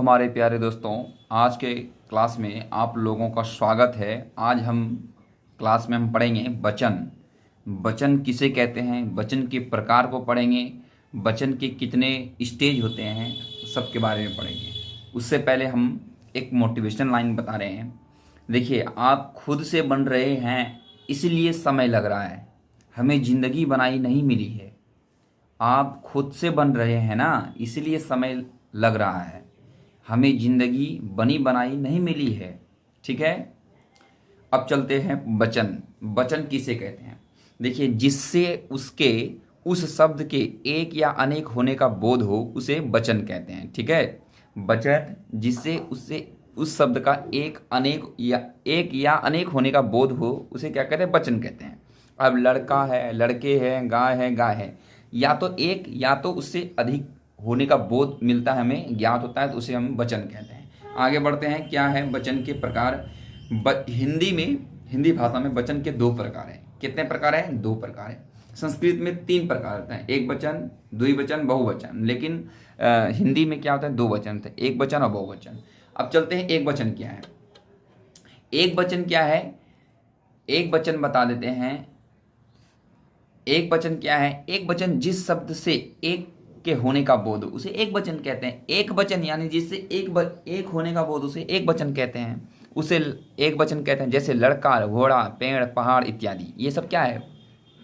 हमारे प्यारे दोस्तों, आज के क्लास में आप लोगों का स्वागत है। आज हम क्लास में हम पढ़ेंगे वचन। वचन किसे कहते हैं, वचन के प्रकार को पढ़ेंगे, वचन के कितने स्टेज होते हैं, सबके बारे में पढ़ेंगे। उससे पहले हम एक मोटिवेशनल लाइन बता रहे हैं। देखिए, आप खुद से बन रहे हैं इसलिए समय लग रहा है, हमें ज़िंदगी बनाई नहीं मिली है। आप खुद से बन रहे हैं ना, इसलिए समय लग रहा है, हमें ज़िंदगी बनी बनाई नहीं मिली है। ठीक है, अब चलते हैं वचन। वचन किसे कहते हैं? देखिए, जिससे उसके उस शब्द के एक या अनेक होने का बोध हो उसे वचन कहते हैं। ठीक है, वचन जिससे उससे उस शब्द का एक या अनेक होने का बोध हो उसे क्या कहते हैं? वचन कहते हैं। अब लड़का है, लड़के हैं, गाय है, या तो एक या तो उससे अधिक होने का बोध मिलता है, हमें ज्ञात होता है, तो उसे हम वचन कहते हैं। आगे बढ़ते हैं, क्या है वचन के प्रकार। हिंदी भाषा में वचन के दो प्रकार हैं। कितने प्रकार हैं? दो प्रकार हैं। संस्कृत में तीन प्रकार होते हैं, एक वचन, द्विवचन, बहुवचन। लेकिन हिंदी में क्या होता है? दो वचन थे, एक वचन और बहुवचन। अब चलते हैं एक वचन क्या है। एक वचन क्या है? एक वचन बता देते हैं। एक वचन क्या है? एक वचन जिस शब्द से एक के होने का बोध उसे एक वचन कहते हैं। एक वचन यानी जिससे एक होने का बोध उसे एक वचन कहते हैं, उसे एक वचन कहते हैं। जैसे लड़का, घोड़ा, पेड़, पहाड़ इत्यादि, ये सब क्या है?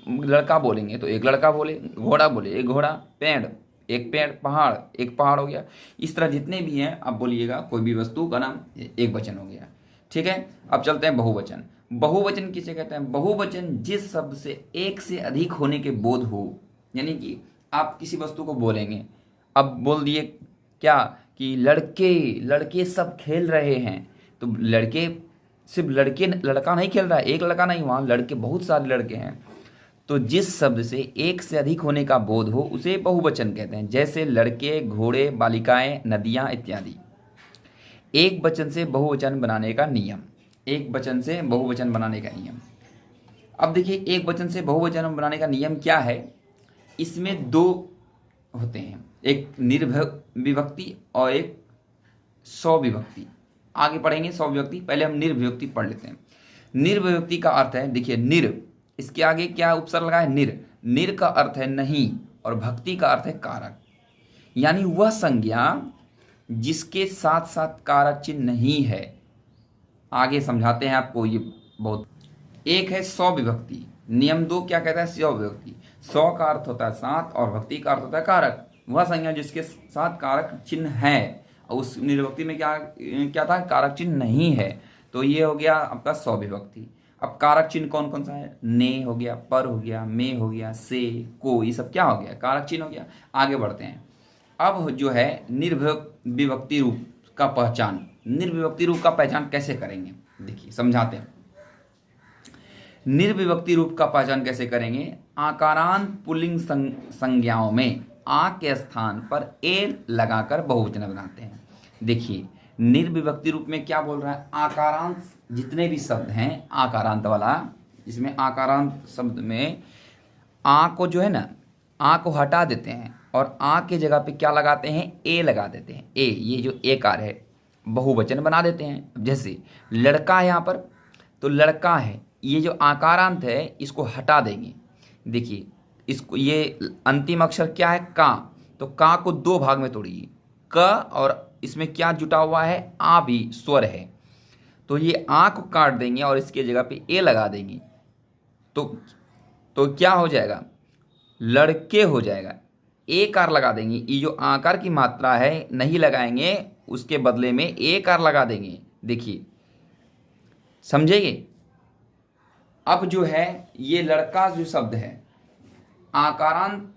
लड़का बोलेंगे तो एक लड़का बोले, घोड़ा बोले एक घोड़ा, पेड़ एक पेड़, पहाड़ एक पहाड़ हो गया। इस तरह जितने भी हैं आप बोलिएगा, कोई भी वस्तु का नाम एक वचन हो गया। ठीक है, अब चलते हैं बहुवचन। बहुवचन किसे कहते हैं? बहुवचन जिस शब्द से एक से अधिक होने के बोध हो, यानी कि आप किसी वस्तु को बोलेंगे, अब बोल दिए क्या कि लड़के लड़के सब खेल रहे हैं, तो लड़के सिर्फ लड़का नहीं खेल रहा है, एक लड़का नहीं, वहाँ लड़के बहुत सारे लड़के हैं। तो जिस शब्द से एक से अधिक होने का बोध हो उसे बहुवचन कहते हैं। जैसे लड़के, घोड़े, बालिकाएं, नदियाँ इत्यादि। एक वचन से बहुवचन बनाने का नियम। एक वचन से बहुवचन बनाने का नियम। अब देखिए, एक वचन से बहुवचन बनाने का नियम क्या है। इसमें दो होते हैं, एक निर्विभक्ति और एक स्वविभक्ति। आगे पढ़ेंगे स्वविभक्ति, पहले हम निर्विभक्ति पढ़ लेते हैं। निर्विभक्ति का अर्थ है, देखिए निर, इसके आगे क्या उपसर्ग लगा है? निर। निर का अर्थ है नहीं और भक्ति का अर्थ है कारक, यानी वह संज्ञा जिसके साथ साथ कारक चिन्ह नहीं है। आगे समझाते हैं आपको, ये बहुत। एक है स्वविभक्ति। नियम दो क्या कहता है? स्वविभक्ति। स्व का अर्थ होता है साथ और भक्ति का अर्थ होता है कारक। वह संज्ञा जिसके साथ कारक चिन्ह है, और उस निर्विभक्ति में क्या था? कारक चिन्ह नहीं है। तो ये हो गया आपका स्वविभक्ति। अब कारक चिन्ह कौन कौन सा है? ने हो गया, पर हो गया, में हो गया, से, को, ये सब क्या हो गया? कारक चिन्ह हो गया। आगे बढ़ते हैं। अब जो है निर्विभक्ति रूप का पहचान। निर्विभक्ति रूप का पहचान कैसे करेंगे? देखिए समझाते हैं। निर्विभक्ति रूप का पहचान कैसे करेंगे? आकारांत पुल्लिंग संज्ञाओं में आ के स्थान पर ए लगाकर बहुवचन बनाते हैं। देखिए, निर्विभक्ति रूप में क्या बोल रहा है? आकारांत जितने भी शब्द हैं, आकारांत वाला, इसमें आकारांत शब्द में आ को जो है ना, आ को हटा देते हैं और आ के जगह पे क्या लगाते हैं? ए लगा देते हैं। ए, ये जो एकार है, बहुवचन बना देते हैं। जैसे लड़का है, यहाँ पर तो लड़का है, ये जो आकारांत है इसको हटा देंगे। देखिए, इसको, ये अंतिम अक्षर क्या है? का। तो का को दो भाग में तोड़िए, क, और इसमें क्या जुटा हुआ है? आ भी स्वर है। तो ये आ को काट देंगे और इसके जगह पे ए लगा देंगे, तो क्या हो जाएगा? लड़के हो जाएगा। ए कार लगा देंगे, ये जो आकार की मात्रा है नहीं लगाएंगे, उसके बदले में ए कार लगा देंगे। देखिए समझेंगे? अब जो है ये लड़का जो शब्द है, आकारांत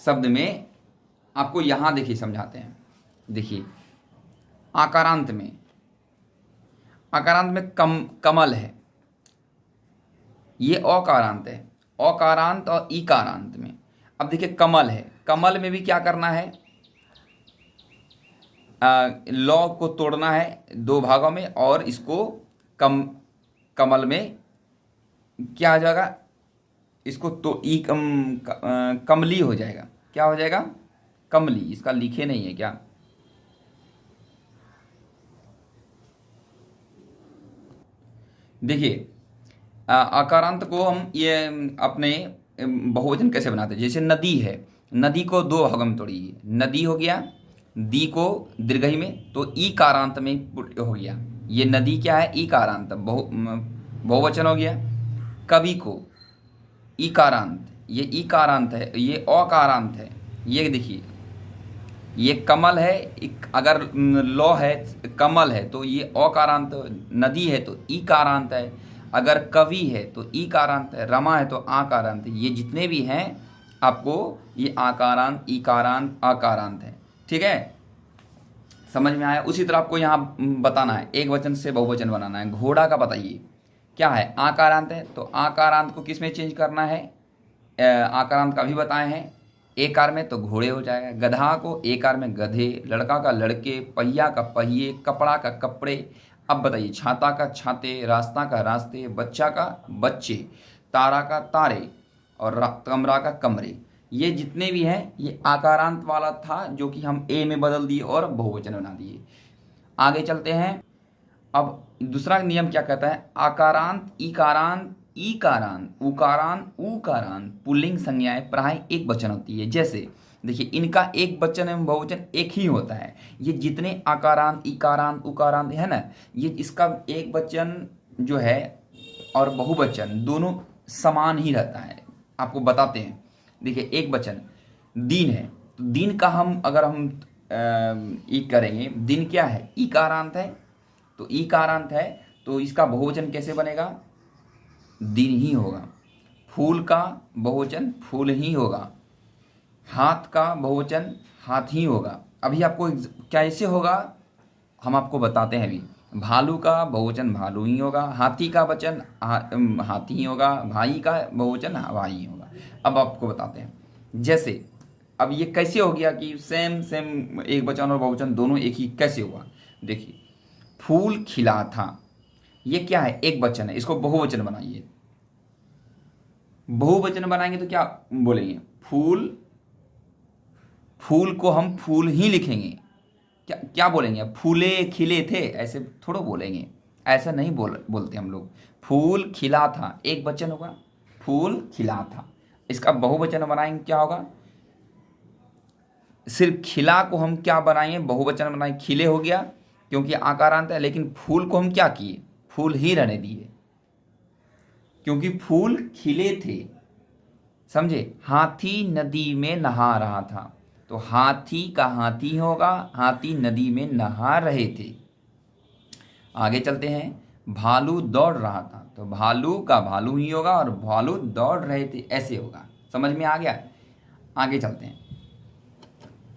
शब्द में आपको यहां देखिए समझाते हैं। देखिए, आकारांत में कमल है, ये अकारांत है। अकारांत और इकारांत में, अब देखिए कमल है, कमल में भी क्या करना है? लौ को तोड़ना है दो भागों में, और इसको कमल में क्या हो जाएगा? इसको तो कमली हो जाएगा। क्या हो जाएगा? कमली। इसका लिखे नहीं है क्या? देखिए आकारांत को हम ये अपने बहुवचन कैसे बनाते हैं। जैसे नदी है, नदी को दो भागों में तोड़िए, नदी हो गया, दी को दीर्घई में तो ई कारांत में हो गया। ये नदी क्या है, ई कारांत, बहुवचन हो गया। कवि को ई कारांत, ये ई कारांत है, ये अकारांत है। ये देखिए ये कमल है, अगर लौ है कमल है तो ये अकारांत, नदी है तो ई कारांत है, अगर कवि है तो ई कारांत है, रमा है तो आकारांत है। ये जितने भी हैं आपको ये आकारांत, ईकारांत, आकारांत है। ठीक है, समझ में आया। उसी तरह आपको यहाँ बताना है, एक वचन से बहुवचन बनाना है। घोड़ा का बताइए क्या है, आकारांत है, तो आकारांत को किस में चेंज करना है, आकारांत का भी बताए हैं, एकार में तो घोड़े हो जाएगा। गधा को एकार में गधे, लड़का का लड़के, पहिया का पहिए, कपड़ा का कपड़े। अब बताइए छाता का छाते, रास्ता का रास्ते, बच्चा का बच्चे, तारा का तारे और कमरा का कमरे। ये जितने भी हैं ये आकारांत वाला था जो कि हम ए में बदल दिए और बहुवचन बना दिए। आगे चलते हैं। अब दूसरा नियम क्या कहता है, आकारांत, इकारांत, ईकारांत, उकारांत, ऊकारांत पुल्लिंग संज्ञाएं प्राय एक वचन होती है। जैसे देखिए इनका एक वचन एवं बहुवचन एक ही होता है। ये जितने आकारांत, इकारांत, उकारांत है ना, ये इसका एक वचन जो है और बहुवचन दोनों समान ही रहता है। आपको बताते हैं, देखिए एक वचन दिन है, तो दिन का हम अगर हम ई करेंगे, दिन क्या है, इकारांत है, तो इकारांत है तो इसका बहुवचन कैसे बनेगा, दिन ही होगा। फूल का बहुवचन फूल ही होगा। हाथ का बहुवचन हाथ ही होगा। अभी आपको कैसे होगा हम आपको बताते हैं। अभी भालू का बहुवचन भालू ही होगा, हाथी का वचन हाथी ही होगा, भाई का बहुवचन भाई ही होगा। अब आपको बताते हैं, जैसे अब ये कैसे हो गया कि सेम सेम एक वचन और बहुवचन दोनों एक ही कैसे हुआ। देखिए फूल खिला था, ये क्या है, एक वचन है, इसको बहुवचन बनाइए। बहुवचन बनाएंगे तो क्या बोलेंगे, फूल, फूल को हम फूल ही लिखेंगे। क्या क्या बोलेंगे, फूले खिले थे, ऐसे थोड़ा बोलेंगे, ऐसा नहीं बोलते हम लोग। फूल खिला था एक वचन होगा, फूल खिला था। इसका बहुवचन बनाएंगे क्या होगा, सिर्फ खिला को हम क्या बनाएंगे, बहुवचन बनाएंगे, खिले हो गया क्योंकि आकारांत है। लेकिन फूल को हम क्या किए, फूल ही रहने दिए क्योंकि फूल खिले थे। समझे, हाथी नदी में नहा रहा था, तो हाथी का हाथी होगा, हाथी नदी में नहा रहे थे। आगे चलते हैं, भालू दौड़ रहा था, तो भालू का भालू ही होगा और भालू दौड़ रहे थे, ऐसे होगा। समझ में आ गया। आगे चलते हैं।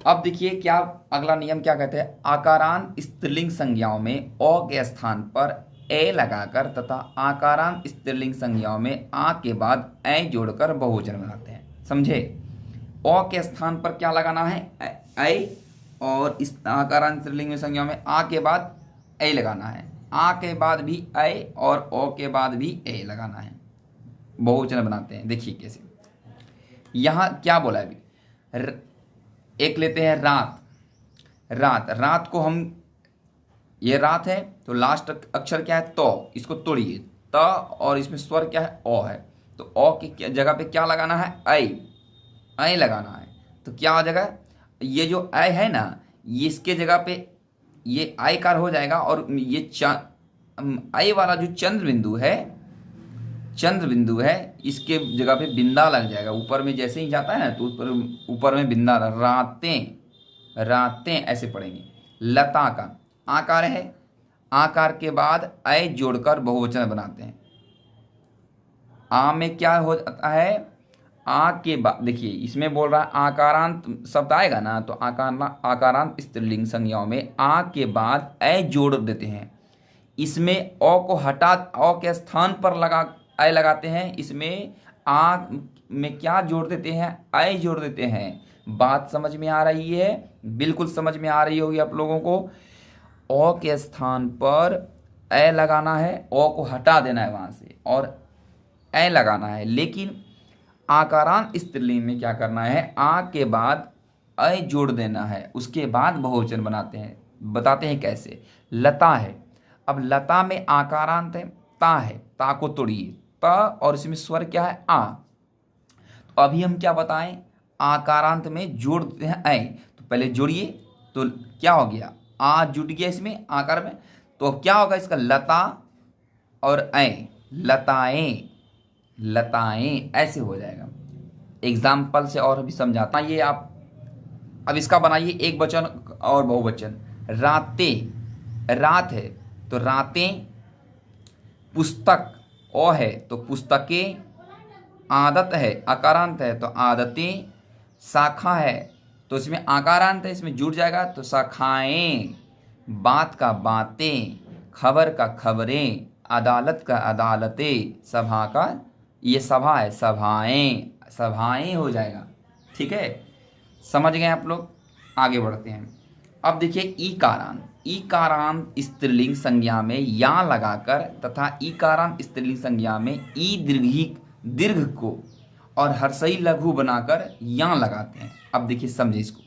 अब देखिए क्या अगला नियम क्या कहते हैं, आकारांत स्त्रीलिंग संज्ञाओं में अ के स्थान पर ए लगाकर तथा आकारांत स्त्रीलिंग संज्ञाओं में आ के बाद ए जोड़कर बहुवचन बनाते हैं। समझे, अ के स्थान पर क्या लगाना है, ए, और इस आकारांत स्त्रीलिंग में संज्ञाओं में आ के बाद ए लगाना है, आ के बाद भी ए और ओ के बाद भी ए लगाना है, बहुवचन बनाते हैं। देखिए कैसे, यहाँ क्या बोला है अभी, एक लेते हैं रात, रात, रात को हम, ये रात है तो लास्ट अक्षर क्या है, तो, इसको तोड़िए, त और इसमें स्वर क्या है, ओ है, तो ओ की जगह पे क्या लगाना है, ऐ लगाना है। तो क्या हो जाएगा, ये जो ऐ है ना, ये इसके जगह पे ये आयकार हो जाएगा और ये ऐ वाला जो चंद्र बिंदु है, चंद्र बिंदु है, इसके जगह पे बिंदा लग जाएगा। ऊपर में जैसे ही जाता है ना तो ऊपर में बिंदा, रातें, रातें ऐसे पढ़ेंगे। लता का आकार है, आकार के बाद ऐ जोड़कर बहुवचन बनाते हैं। आ में क्या हो जाता है, आ के बाद देखिए इसमें बोल रहा है आकारांत शब्द आएगा ना, तो आकारांत स्त्रीलिंग संज्ञाओं में आ के बाद ऐ जोड़ देते हैं। इसमें अ को हटा, अ के स्थान पर लगा ऐ लगाते हैं। इसमें आ में क्या जोड़ देते हैं, ऐ जोड़ देते हैं। बात समझ में आ रही है, बिल्कुल समझ में आ रही होगी आप लोगों को। अ के स्थान पर ऐ लगाना है, अ को हटा देना है वहां से और ऐ लगाना है। लेकिन आकारांत स्त्रीलिंग में क्या करना है, आ के बाद ऐ जोड़ देना है, उसके बाद बहुवचन बनाते हैं। बताते हैं कैसे। लता है, अब लता में आकारांत है, ता है, ता को तोड़िए, ता और इसमें स्वर क्या है आ। तो अभी हम क्या बताएं, आकारांत में जोड़ देते हैं ऐ। तो पहले जोड़िए तो क्या हो गया, आ जुट गया इसमें आकार में। तो अब क्या होगा इसका, लता और ऐ, लताएं, लताएं ऐसे हो जाएगा। एग्जाम्पल से और भी समझाता ये आप। अब इसका बनाइए एक वचन और बहुवचन। रातें, रात है तो रातें, पुस्तक ओ है तो पुस्तकें, आदत है अकारांत है तो आदतें, शाखा है तो इसमें आकारांत है इसमें जुड़ जाएगा तो शाखाएं, बात का बातें, खबर का खबरें, अदालत का अदालतें, सभा का ये सभा है सभाएं, सभाएं हो जाएगा। ठीक है, समझ गए आप लोग। आगे बढ़ते हैं। अब देखिए ईकारांत, ईकारांत स्त्रीलिंग संज्ञा में या लगाकर तथा ईकारांत स्त्रीलिंग संज्ञा में ई दीर्घ को और हर्षई लघु बनाकर या लगाते हैं। अब देखिए समझिए इसको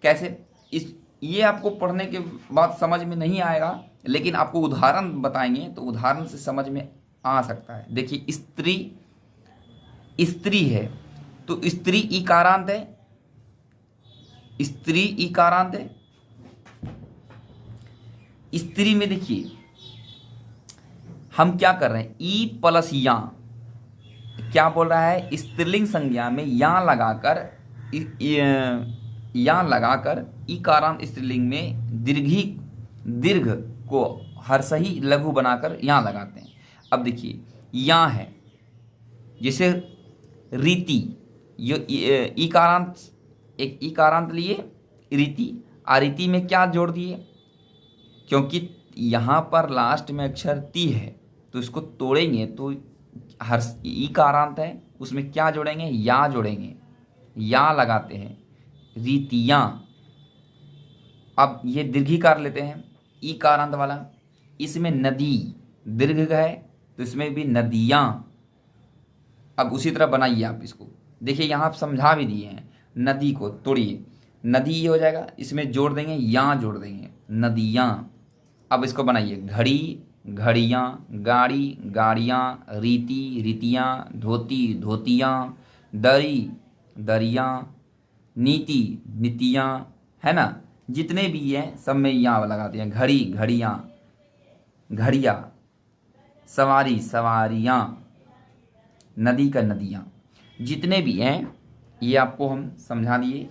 कैसे। इस ये आपको पढ़ने के बाद समझ में नहीं आएगा, लेकिन आपको उदाहरण बताएंगे तो उदाहरण से समझ में आ सकता है। देखिए स्त्री, स्त्री है तो स्त्री ईकारांत है, स्त्री ईकारांत है। स्त्री में देखिए हम क्या कर रहे हैं, ई प्लस या, क्या बोल रहा है, स्त्रीलिंग संज्ञा में या लगाकर, या लगाकर ईकारांत स्त्रीलिंग में दीर्घ को हर्षई लघु बनाकर या लगाते हैं। अब देखिए या है, जैसे रीति, ये ईकारांत, एक ईकारांत लिए रीति, आरीति में क्या जोड़ दिए, क्योंकि यहाँ पर लास्ट में अक्षर ती है तो इसको तोड़ेंगे तो हर ईकारांत है उसमें क्या जोड़ेंगे, या जोड़ेंगे, या लगाते हैं, रीतियाँ। अब ये दीर्घिकार लेते हैं ईकारांत वाला, इसमें नदी दीर्घ है तो इसमें भी नदियाँ। अब उसी तरह बनाइए आप इसको, देखिए यहाँ आप समझा भी दिए हैं। नदी को तोड़िए, नदी ये हो जाएगा, इसमें जोड़ देंगे या जोड़ देंगे, नदियाँ। अब इसको बनाइए, घड़ी घड़ियाँ, गाड़ी गाड़ियाँ, रीति रीतियाँ, धोती धोतियाँ, दरी दरियाँ, नीति नीतियाँ, है ना। जितने भी हैं सब में यहाँ लगाते हैं, घड़ी घड़ियाँ, घड़ियाँ, सवारी सवारियाँ, नदी का नदियाँ, जितने भी हैं ये आपको हम समझा दिए।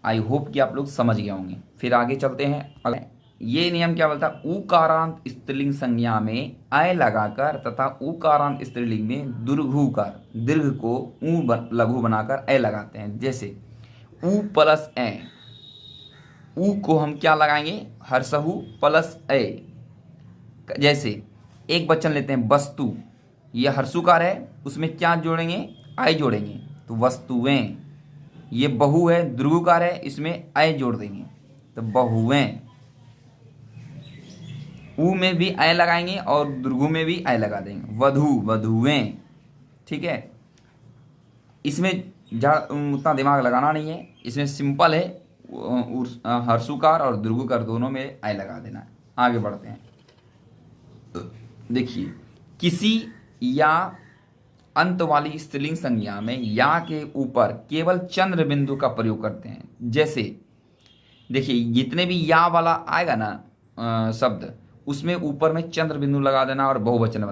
आई होप कि आप लोग समझ गए होंगे। फिर आगे चलते हैं। अगर ये नियम क्या बोलता है, उकारांत स्त्रीलिंग संज्ञा में अय लगाकर तथा उकारांत स्त्रीलिंग में दीर्घ को ऊ लघु बनाकर अय लगाते हैं। जैसे ऊ प्लस ए, ऊ को हम क्या लगाएंगे, हर्षहु प्लस अय। जैसे एक वचन लेते हैं वस्तु, ये हर्षुकार है उसमें क्या जोड़ेंगे, अय जोड़ेंगे तो वस्तुएं। ये बहु है दीर्घकार है इसमें अय जोड़ देंगे तो बहुएं। ऊ में भी अय लगाएंगे और दीर्घ में भी अय लगा देंगे, वधु वधुएं। ठीक है, इसमें उतना दिमाग लगाना नहीं है, इसमें सिंपल है, हर्षुकार और दीर्घकार दोनों में अय लगा देना है। आगे बढ़ते हैं। देखिए किसी या अंत वाली स्त्रीलिंग संज्ञा में या के ऊपर केवल चंद्र बिंदु का प्रयोग करते हैं। जैसे देखिए जितने भी या वाला आएगा ना शब्द, उसमें ऊपर में चंद्र बिंदु लगा देना और बहुवचन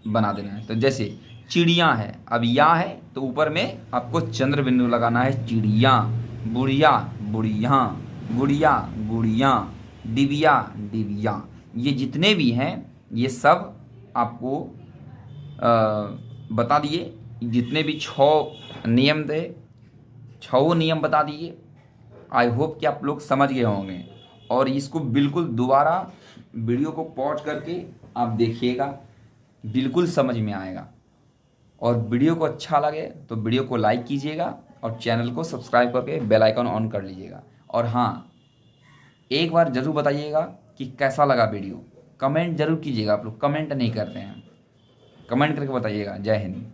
बना देना है। तो जैसे चिड़िया है, अब या है तो ऊपर में आपको चंद्र बिंदु लगाना है, चिड़िया। बुढ़िया बुढ़िया, गुड़िया गुड़िया, डिबिया डिबिया, ये जितने भी हैं ये सब आपको बता दिए। जितने भी 6 नियम थे, 6 नियम बता दिए। आई होप कि आप लोग समझ गए होंगे। और इसको बिल्कुल दोबारा वीडियो को पॉज करके आप देखिएगा, बिल्कुल समझ में आएगा। और वीडियो को अच्छा लगे तो वीडियो को लाइक कीजिएगा और चैनल को सब्सक्राइब करके बेल आइकन ऑन कर लीजिएगा। और हाँ, एक बार ज़रूर बताइएगा कि कैसा लगा वीडियो, कमेंट जरूर कीजिएगा। आप लोग कमेंट नहीं करते हैं, कमेंट करके बताइएगा। जय हिंद।